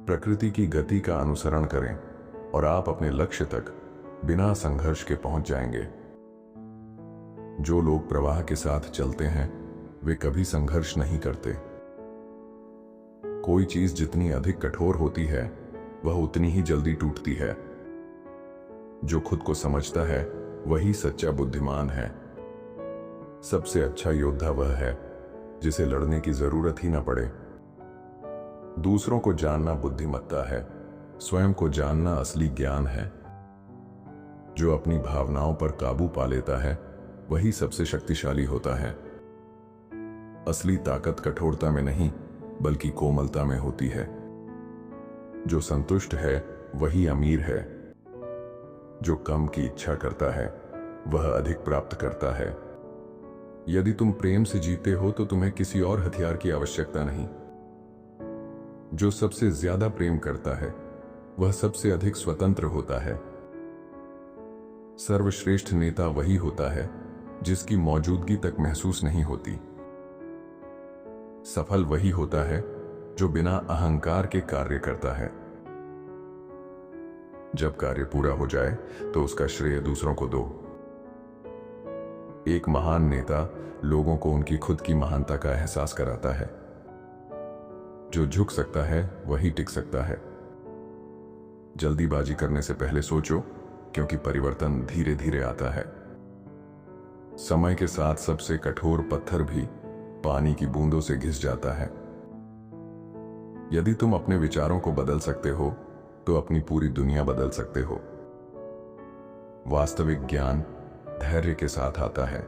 प्रकृति की गति का अनुसरण करें और आप अपने लक्ष्य तक बिना संघर्ष के पहुंच जाएंगे। जो लोग प्रवाह के साथ चलते हैं वे कभी संघर्ष नहीं करते। कोई चीज जितनी अधिक कठोर होती है वह उतनी ही जल्दी टूटती है। जो खुद को समझता है वही सच्चा बुद्धिमान है। सबसे अच्छा योद्धा वह है जिसे लड़ने की जरूरत ही ना पड़े। दूसरों को जानना बुद्धिमत्ता है, स्वयं को जानना असली ज्ञान है। जो अपनी भावनाओं पर काबू पा लेता है वही सबसे शक्तिशाली होता है। असली ताकत कठोरता में नहीं बल्कि कोमलता में होती है। जो संतुष्ट है वही अमीर है। जो कम की इच्छा करता है वह अधिक प्राप्त करता है। यदि तुम प्रेम से जीते हो तो तुम्हें किसी और हथियार की आवश्यकता नहीं। जो सबसे ज्यादा प्रेम करता है वह सबसे अधिक स्वतंत्र होता है। सर्वश्रेष्ठ नेता वही होता है जिसकी मौजूदगी तक महसूस नहीं होती। सफल वही होता है जो बिना अहंकार के कार्य करता है। जब कार्य पूरा हो जाए तो उसका श्रेय दूसरों को दो। एक महान नेता लोगों को उनकी खुद की महानता का एहसास कराता है। जो झुक सकता है वही टिक सकता है। जल्दीबाजी करने से पहले सोचो, क्योंकि परिवर्तन धीरे धीरे आता है। समय के साथ सबसे कठोर पत्थर भी पानी की बूंदों से घिस जाता है। यदि तुम अपने विचारों को बदल सकते हो तो अपनी पूरी दुनिया बदल सकते हो। वास्तविक ज्ञान धैर्य के साथ आता है।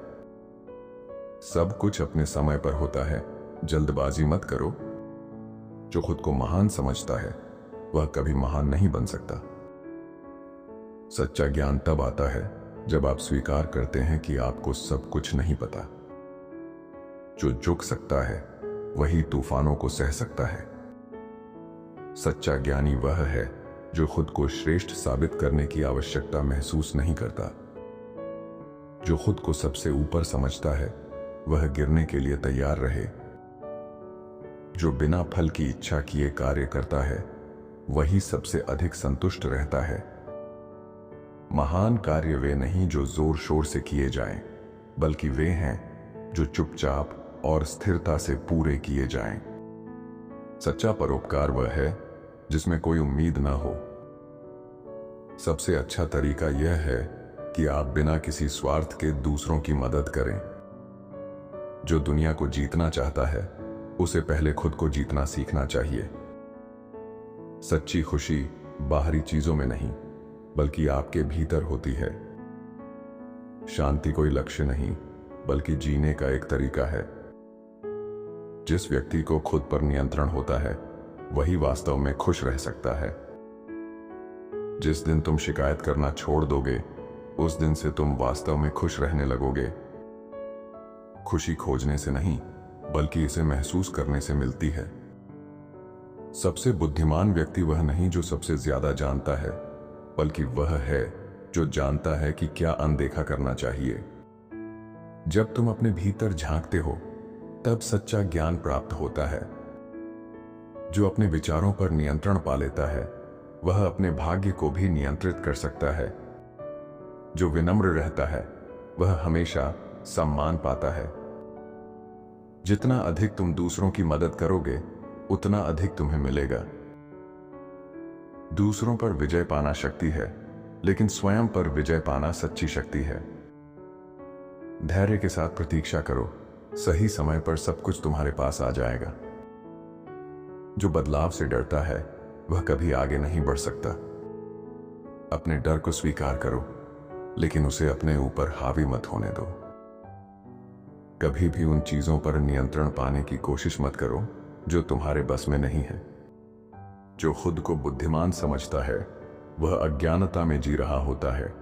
सब कुछ अपने समय पर होता है, जल्दबाजी मत करो। जो खुद को महान समझता है वह कभी महान नहीं बन सकता। सच्चा ज्ञान तब आता है जब आप स्वीकार करते हैं कि आपको सब कुछ नहीं पता। जो झुक सकता है वही तूफानों को सह सकता है। सच्चा ज्ञानी वह है जो खुद को श्रेष्ठ साबित करने की आवश्यकता महसूस नहीं करता। जो खुद को सबसे ऊपर समझता है वह गिरने के लिए तैयार रहे। जो बिना फल की इच्छा किए कार्य करता है वही सबसे अधिक संतुष्ट रहता है। महान कार्य वे नहीं जो जोर शोर से किए जाएं, बल्कि वे हैं जो चुपचाप और स्थिरता से पूरे किए जाएं। सच्चा परोपकार वह है जिसमें कोई उम्मीद ना हो। सबसे अच्छा तरीका यह है कि आप बिना किसी स्वार्थ के दूसरों की मदद करें। जो दुनिया को जीतना चाहता है उसे पहले खुद को जीतना सीखना चाहिए। सच्ची खुशी बाहरी चीजों में नहीं बल्कि आपके भीतर होती है। शांति कोई लक्ष्य नहीं बल्कि जीने का एक तरीका है। जिस व्यक्ति को खुद पर नियंत्रण होता है वही वास्तव में खुश रह सकता है। जिस दिन तुम शिकायत करना छोड़ दोगे उस दिन से तुम वास्तव में खुश रहने लगोगे। खुशी खोजने से नहीं बल्कि इसे महसूस करने से मिलती है। सबसे बुद्धिमान व्यक्ति वह नहीं जो सबसे ज्यादा जानता है, बल्कि वह है जो जानता है कि क्या अनदेखा करना चाहिए। जब तुम अपने भीतर झांकते हो तब सच्चा ज्ञान प्राप्त होता है। जो अपने विचारों पर नियंत्रण पा लेता है वह अपने भाग्य को भी नियंत्रित कर सकता है। जो विनम्र रहता है वह हमेशा सम्मान पाता है। जितना अधिक तुम दूसरों की मदद करोगे उतना अधिक तुम्हें मिलेगा। दूसरों पर विजय पाना शक्ति है, लेकिन स्वयं पर विजय पाना सच्ची शक्ति है। धैर्य के साथ प्रतीक्षा करो, सही समय पर सब कुछ तुम्हारे पास आ जाएगा। जो बदलाव से डरता है वह कभी आगे नहीं बढ़ सकता। अपने डर को स्वीकार करो, लेकिन उसे अपने ऊपर हावी मत होने दो। कभी भी उन चीजों पर नियंत्रण पाने की कोशिश मत करो जो तुम्हारे बस में नहीं है। जो खुद को बुद्धिमान समझता है वह अज्ञानता में जी रहा होता है।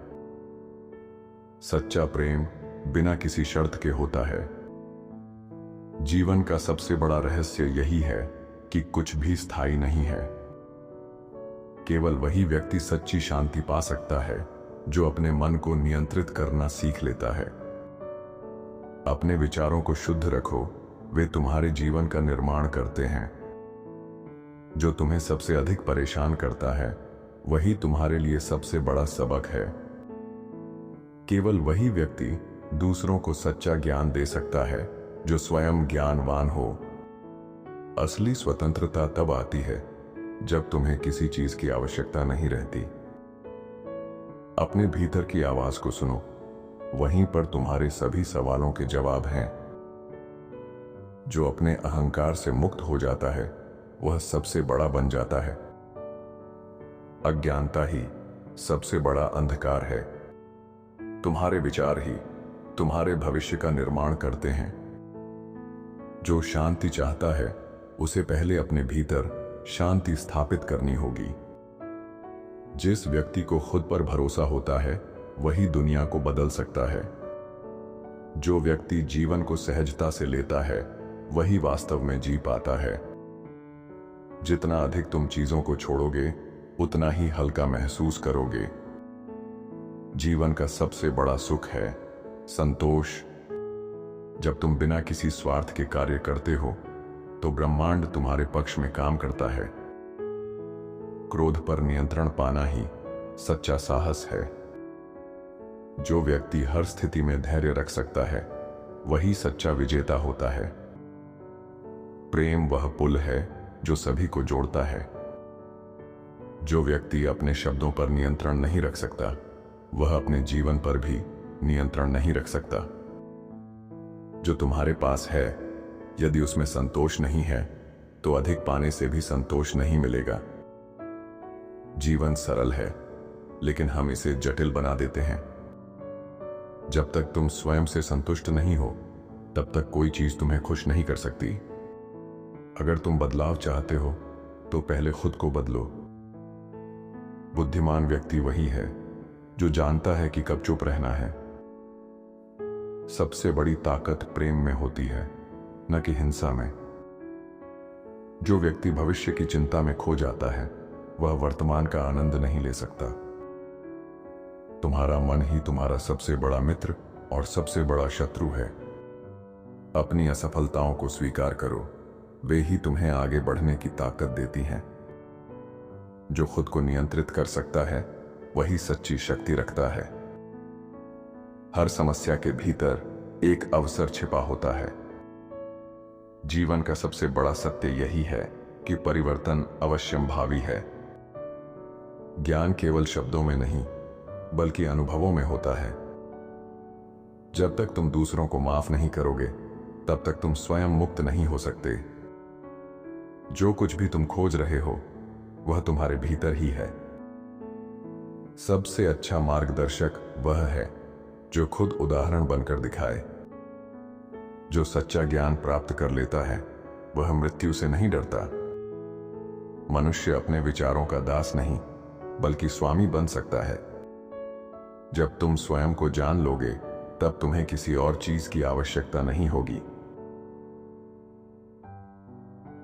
सच्चा प्रेम बिना किसी शर्त के होता है। जीवन का सबसे बड़ा रहस्य यही है कि कुछ भी स्थायी नहीं है। केवल वही व्यक्ति सच्ची शांति पा सकता है जो अपने मन को नियंत्रित करना सीख लेता है। अपने विचारों को शुद्ध रखो, वे तुम्हारे जीवन का निर्माण करते हैं। जो तुम्हें सबसे अधिक परेशान करता है वही तुम्हारे लिए सबसे बड़ा सबक है। केवल वही व्यक्ति दूसरों को सच्चा ज्ञान दे सकता है जो स्वयं ज्ञानवान हो। असली स्वतंत्रता तब आती है जब तुम्हें किसी चीज की आवश्यकता नहीं रहती। अपने भीतर की आवाज को सुनो, वहीं पर तुम्हारे सभी सवालों के जवाब हैं। जो अपने अहंकार से मुक्त हो जाता है वह सबसे बड़ा बन जाता है। अज्ञानता ही सबसे बड़ा अंधकार है। तुम्हारे विचार ही तुम्हारे भविष्य का निर्माण करते हैं। जो शांति चाहता है उसे पहले अपने भीतर शांति स्थापित करनी होगी। जिस व्यक्ति को खुद पर भरोसा होता है वही दुनिया को बदल सकता है। जो व्यक्ति जीवन को सहजता से लेता है वही वास्तव में जी पाता है। जितना अधिक तुम चीजों को छोड़ोगे उतना ही हल्का महसूस करोगे। जीवन का सबसे बड़ा सुख है संतोष। जब तुम बिना किसी स्वार्थ के कार्य करते हो तो ब्रह्मांड तुम्हारे पक्ष में काम करता है। क्रोध पर नियंत्रण पाना ही सच्चा साहस है। जो व्यक्ति हर स्थिति में धैर्य रख सकता है वही सच्चा विजेता होता है। प्रेम वह पुल है जो सभी को जोड़ता है। जो व्यक्ति अपने शब्दों पर नियंत्रण नहीं रख सकता वह अपने जीवन पर भी नियंत्रण नहीं रख सकता। जो तुम्हारे पास है यदि उसमें संतोष नहीं है तो अधिक पाने से भी संतोष नहीं मिलेगा। जीवन सरल है लेकिन हम इसे जटिल बना देते हैं। जब तक तुम स्वयं से संतुष्ट नहीं हो तब तक कोई चीज तुम्हें खुश नहीं कर सकती। अगर तुम बदलाव चाहते हो तो पहले खुद को बदलो। बुद्धिमान व्यक्ति वही है जो जानता है कि कब चुप रहना है। सबसे बड़ी ताकत प्रेम में होती है, न कि हिंसा में। जो व्यक्ति भविष्य की चिंता में खो जाता है वह वर्तमान का आनंद नहीं ले सकता। तुम्हारा मन ही तुम्हारा सबसे बड़ा मित्र और सबसे बड़ा शत्रु है। अपनी असफलताओं को स्वीकार करो, वे ही तुम्हें आगे बढ़ने की ताकत देती हैं। जो खुद को नियंत्रित कर सकता है वही सच्ची शक्ति रखता है। हर समस्या के भीतर एक अवसर छिपा होता है। जीवन का सबसे बड़ा सत्य यही है कि परिवर्तन अवश्यंभावी है। ज्ञान केवल शब्दों में नहीं बल्कि अनुभवों में होता है। जब तक तुम दूसरों को माफ नहीं करोगे तब तक तुम स्वयं मुक्त नहीं हो सकते। जो कुछ भी तुम खोज रहे हो वह तुम्हारे भीतर ही है। सबसे अच्छा मार्गदर्शक वह है जो खुद उदाहरण बनकर दिखाए। जो सच्चा ज्ञान प्राप्त कर लेता है वह मृत्यु से नहीं डरता। मनुष्य अपने विचारों का दास नहीं बल्कि स्वामी बन सकता है। जब तुम स्वयं को जान लोगे तब तुम्हें किसी और चीज की आवश्यकता नहीं होगी।